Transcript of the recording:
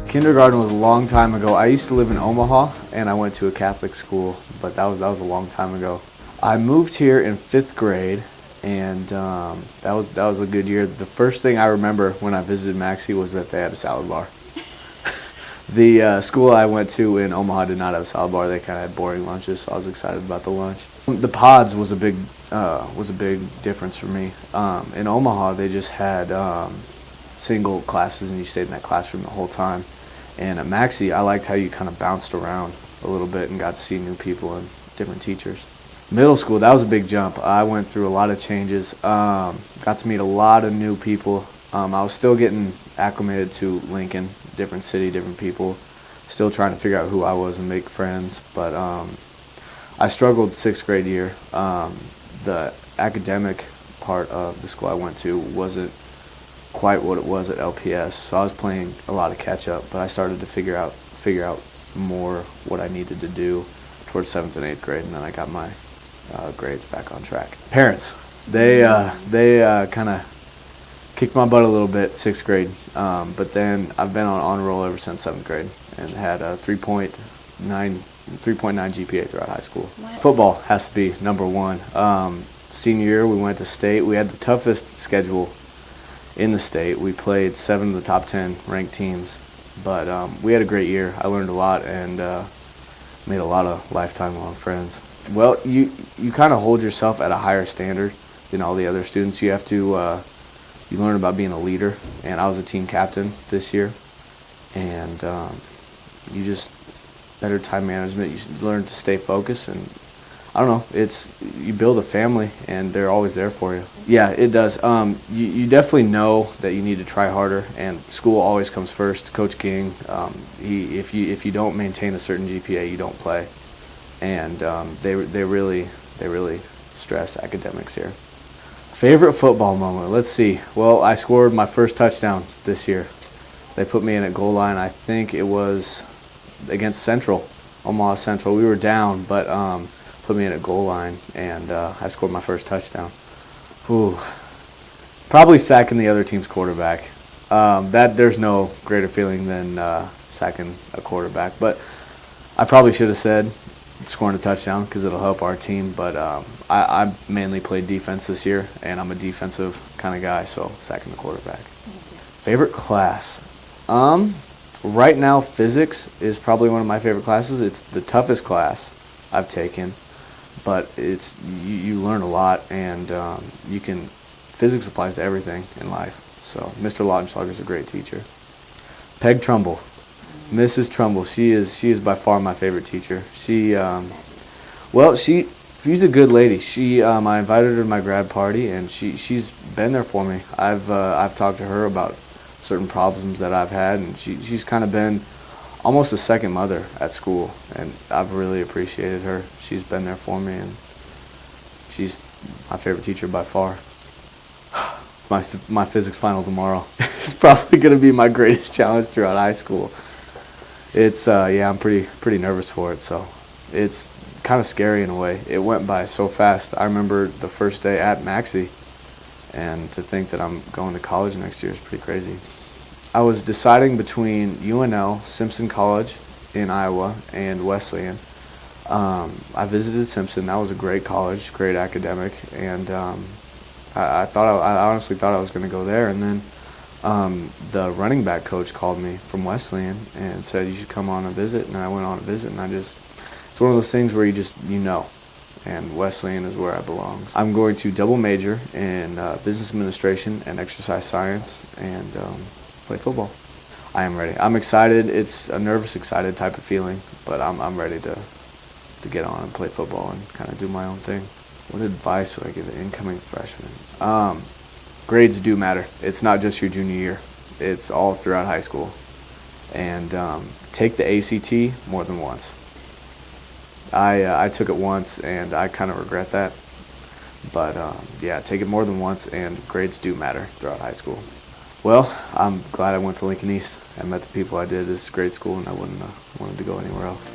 Kindergarten was a long time ago. I used to live in Omaha, and I went to a Catholic school, but that was a long time ago. I moved here in 5th grade, and that was a good year. The first thing I remember when I visited Maxie was that they had a salad bar. The school I went to in Omaha did not have a salad bar. They kind of had boring lunches, so I was excited about the lunch. The pods was a big difference for me. In Omaha, they just had single classes, and you stayed in that classroom the whole time. And at Maxie, I liked how you kind of bounced around a little bit and got to see new people and different teachers. Middle school, that was a big jump. I went through a lot of changes, got to meet a lot of new people. I was still getting acclimated to Lincoln, different city, different people, still trying to figure out who I was and make friends. But I struggled 6th grade year. The academic part of the school I went to wasn't quite what it was at LPS, so I was playing a lot of catch up, but I started to figure out more what I needed to do towards 7th and 8th grade, and then I got my grades back on track. Parents, they kind of kicked my butt a little bit 6th grade, but then I've been on roll ever since 7th grade and had a 3.9 GPA throughout high school. Football has to be number one. Senior year, we went to state. We had the toughest schedule in the state. We played 7 of the top 10 ranked teams, but we had a great year. I learned a lot and made a lot of lifetime-long friends. Well, you kind of hold yourself at a higher standard than all the other students. You have to you learn about being a leader, and I was a team captain this year, and you just better time management. You learn to stay focused, and I don't know, you build a family, and they're always there for you. Yeah, it does. You definitely know that you need to try harder, and school always comes first. Coach King, if you don't maintain a certain GPA, you don't play, and they really stress academics here. Favorite football moment? Let's see. Well, I scored my first touchdown this year. They put me in at goal line. I think it was against Omaha Central. We were down, but put me in at goal line, and I scored my first touchdown. Ooh, probably sacking the other team's quarterback. There's no greater feeling than sacking a quarterback. But I probably should have said scoring a touchdown because it'll help our team. But I mainly played defense this year, and I'm a defensive kind of guy, so sacking the quarterback. Favorite class? Right now, physics is probably one of my favorite classes. It's the toughest class I've taken, but you learn a lot, and physics applies to everything in life. So Mr. Lautenschlager is a great teacher. Peg Trumbull, Mrs. Trumbull, she is by far my favorite teacher. She's a good lady. I invited her to my grad party, and she's been there for me. I've talked to her about certain problems that I've had, and she's kind of been almost a second mother at school, and I've really appreciated her. She's been there for me, and she's my favorite teacher by far. My physics final tomorrow is probably going to be my greatest challenge throughout high school. I'm pretty nervous for it, so it's kind of scary in a way. It went by so fast. I remember the first day at Maxie, and to think that I'm going to college next year is pretty crazy. I was deciding between UNL, Simpson College in Iowa, and Wesleyan. I visited Simpson. That was a great college, great academic, and I honestly thought I was going to go there. And then the running back coach called me from Wesleyan and said you should come on a visit. And I went on a visit, and it's one of those things where you know. And Wesleyan is where I belong. I'm going to double major in business administration and exercise science, and play football. I am ready. I'm excited. It's a nervous, excited type of feeling, but I'm ready to get on and play football and kind of do my own thing. What advice would I give an incoming freshman? Grades do matter. It's not just your junior year. It's all throughout high school. And take the ACT more than once. I took it once, and I kind of regret that. But take it more than once, and grades do matter throughout high school. Well, I'm glad I went to Lincoln East and met the people I did. This is a great school, and I wouldn't have wanted to go anywhere else.